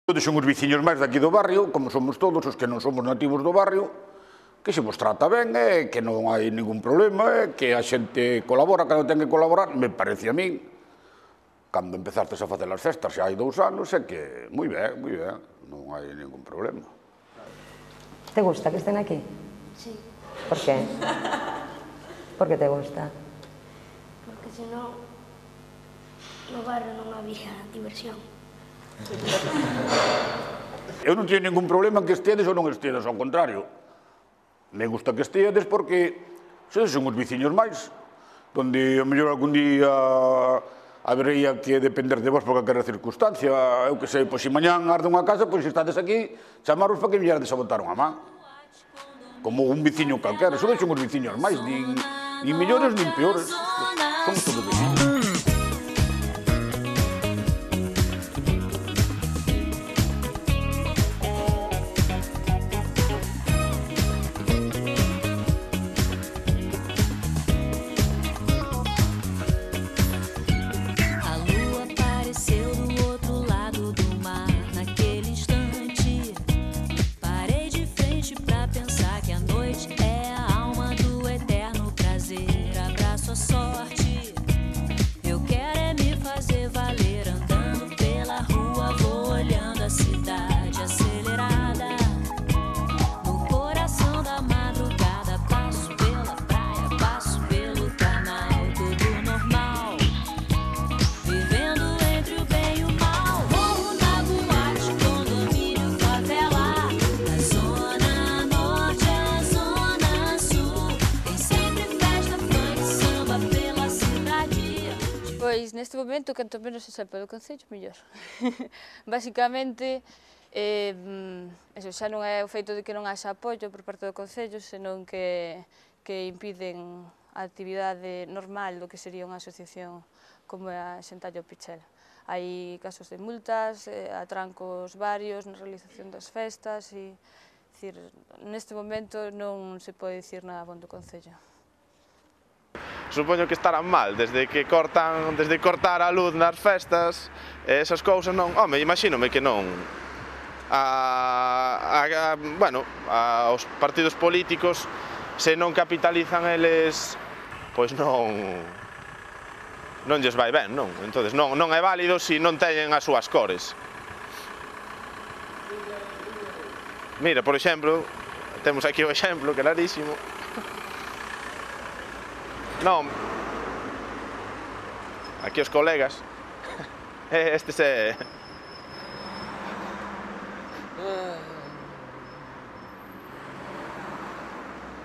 Todos son os veciños máis daqui do barrio, como somos todos os que non somos nativos do barrio, que se vos trata ben, que non hai ningún problema, que a xente colabora, cando ten que colaborar, me parece a min, cando empezastes a facer as festas, xa hai 2 anos, é que moi ben, non hai ningún problema. Te gusta que estén aquí? Sí, Por qué? Por que te gusta? porque senón no barrio non había diversión. Eu non teño ningún problema en que estedes ou non estedes, ao contrario. Me gusta que estedes porque sois uns veciños máis, donde a mellor algún día habería que depender de vos por calquera circunstancia. Eu que sei, pois se mañán arde unha casa, pois se estades aquí, chamaros para que viñerades a botar unha man. Como un veciño calquera, sois uns veciños máis, nin mellores nin peores. Somos todos veciños. Pois neste momento, canto menos se sepa do Concello, mellor. Basicamente, eso xa non é o feito de que non haxa apoio por parte do Concello, senón que impiden a actividade normal do que sería unha asociación como a Xentallo Pichel. Hai casos de multas, atrancos varios na realización das festas e, neste momento non se pode dicir nada bon do Concello. Supoño que estarán mal, desde cortar a luz nas festas, esas cousas non... Home, imagínome que non. Bueno, os partidos políticos, se non capitalizan eles, pois non lles vai ben, non? Entón, non é válido se non teñen as súas cores. Mira, por exemplo, temos aquí o exemplo clarísimo. Non, aquí os colegas, este é...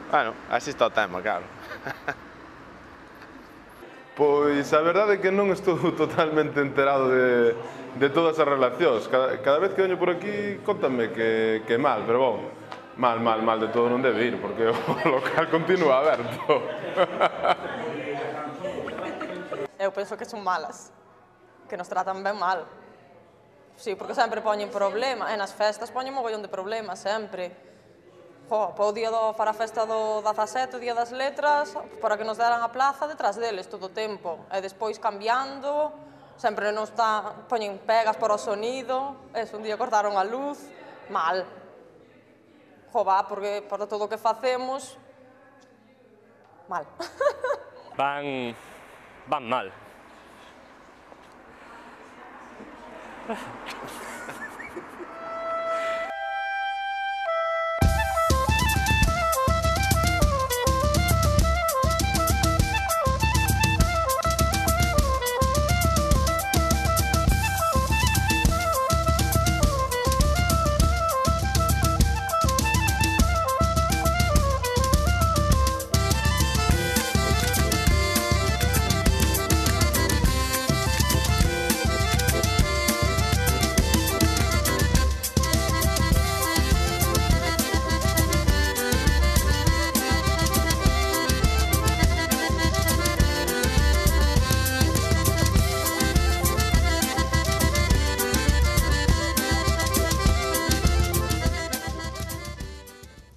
Bueno, así está o tema, claro. Pois a verdade é que non estou totalmente enterado de todas as relacións. Cada vez que veño por aquí, contame que mal, pero bon, mal de todo non debe ir, porque o local continúa aberto. Eu penso que son malas, que nos tratan ben mal. Sí, porque sempre poñen problema, e nas festas poñen mogollón de problemas, sempre. Para o día para a festa do 17, o día das letras, para que nos deran a plaza detrás deles todo o tempo. E despois cambiando, sempre nos poñen pegas para o sonido, un día cortaron a luz, mal. Porque para todo o que facemos, mal. Van mal.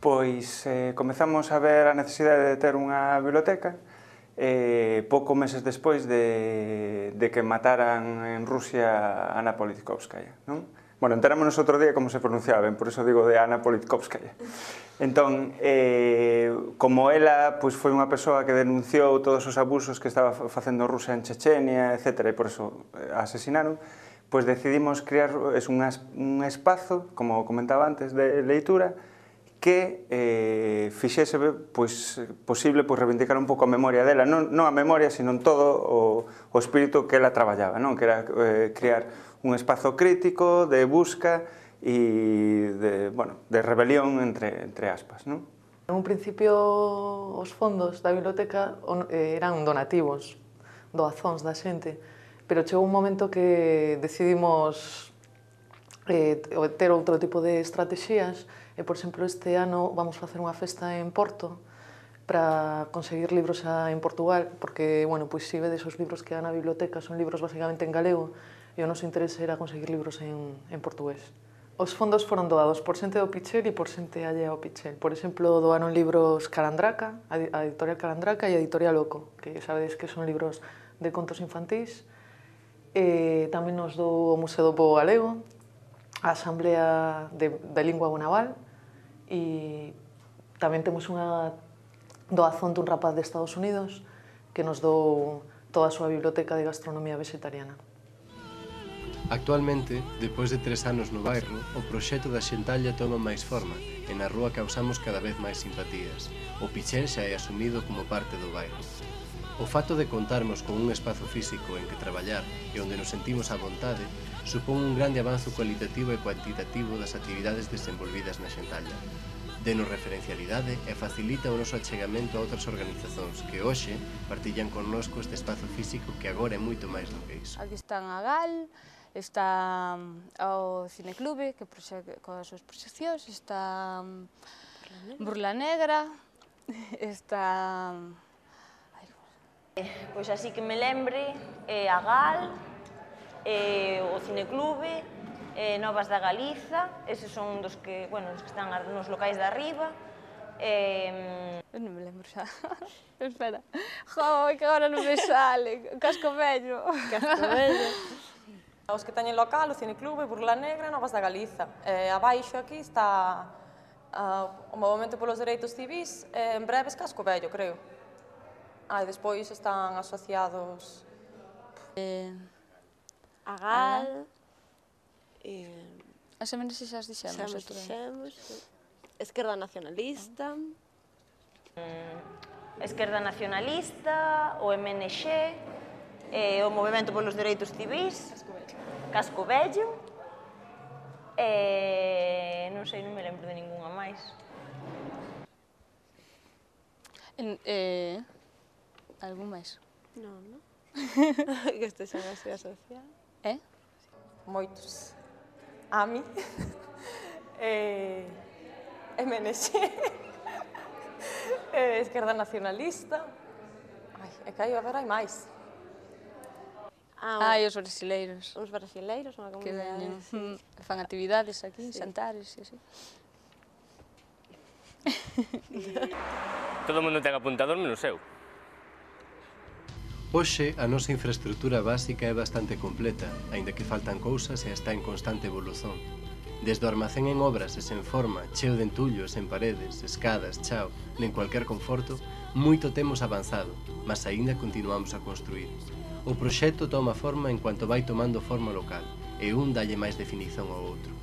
Pois comezamos a ver a necesidade de ter unha biblioteca poucos meses despois de que mataran en Rusia a Ana Politkovskaya, non? Bueno, enterámonos outro día como se pronunciaba ben, por iso digo de Anna Politkovskaya. Entón, como ela foi unha persoa que denunciou todos os abusos que estaba facendo Rusia en Chechenia, etc., e por iso a asesinaron, pois decidimos crear un espazo, como comentaba antes, de leitura, que fixese posible reivindicar un pouco a memoria dela, non a memoria, sino todo o espírito que ela traballaba, que era crear un espazo crítico de busca e de rebelión entre aspas. En un principio os fondos da biblioteca eran donativos, doazóns da xente, pero chegou un momento que decidimos ter outro tipo de estrategias e, por exemplo, este ano vamos facer unha festa en Porto para conseguir libros en Portugal, porque, bueno, pois si vedes os libros que há na biblioteca son libros basicamente en galego e o noso interese era conseguir libros en portugués. Os fondos foron doados por xente do Pichel e por xente allea ao Pichel. Por exemplo, doaron libros Calandraca, a editorial Calandraca e a editorial Loco, que sabedes que son libros de contos infantís. Tamén nos dou o Museo do Pobo Galego, a Asamblea de Lingua Naval, e tamén temos unha doazón dun rapaz de Estados Unidos que nos dou toda a súa biblioteca de gastronomía vegetariana. Actualmente, depois de 3 anos no bairro, o proxecto da Xentalla toma máis forma e na rúa causamos cada vez máis simpatías. O Pichel xa é asumido como parte do bairro. O fato de contarmos con un espazo físico en que traballar e onde nos sentimos á vontade supón un grande avanzo cualitativo e cuantitativo das actividades desenvolvidas na Xentalla. Denos referencialidade e facilita o noso achegamento a outras organizacións que hoxe partillan connosco este espazo físico que agora é moito máis do que iso. Aquí están a GAL, está o Cineclube, que con as súas proxeccións, está Burla Negra, está... Pois así que me lembre, a GAL, o Cineclube, Novas da Galiza, eses son dos que están nos locais de arriba. Non me lembro xa. Espera. Jo, que agora non me sale. Casco Vello. Casco Vello. Os que teñen local, o Cineclube, Burla Negra, Novas da Galiza. Abaixo aquí está o Movimento polos Dereitos Civís, en breves Casco Vello, creo. E despois están asociados a GAL, as menos xa as dixemos. Esquerda Nacionalista, Esquerda Nacionalista, o MNX, o Movimento polos Dereitos Civís, Casco Vello, non sei, non me lembro de ningunha máis. Algún máis? Non, non? Que estexan así asociados. Moitos. AMI, MNX, Esquerda Nacionalista. É que aí agora hai máis. Os brasileiros. Os brasileiros, unha comunidade. Que fan actividades aquí, xantares e así. Todo o mundo ten apuntador menos eu. Hoxe, a nosa infraestructura básica é bastante completa, aínda que faltan cousas e está en constante evolución. Desde o almacén en obras e sen forma, cheo de entullos, en paredes, escadas, chao, nen cualquier conforto, moito temos avanzado, mas aínda continuamos a construir. O proxecto toma forma en cuanto vai tomando forma local, e un dalle máis definición ao outro.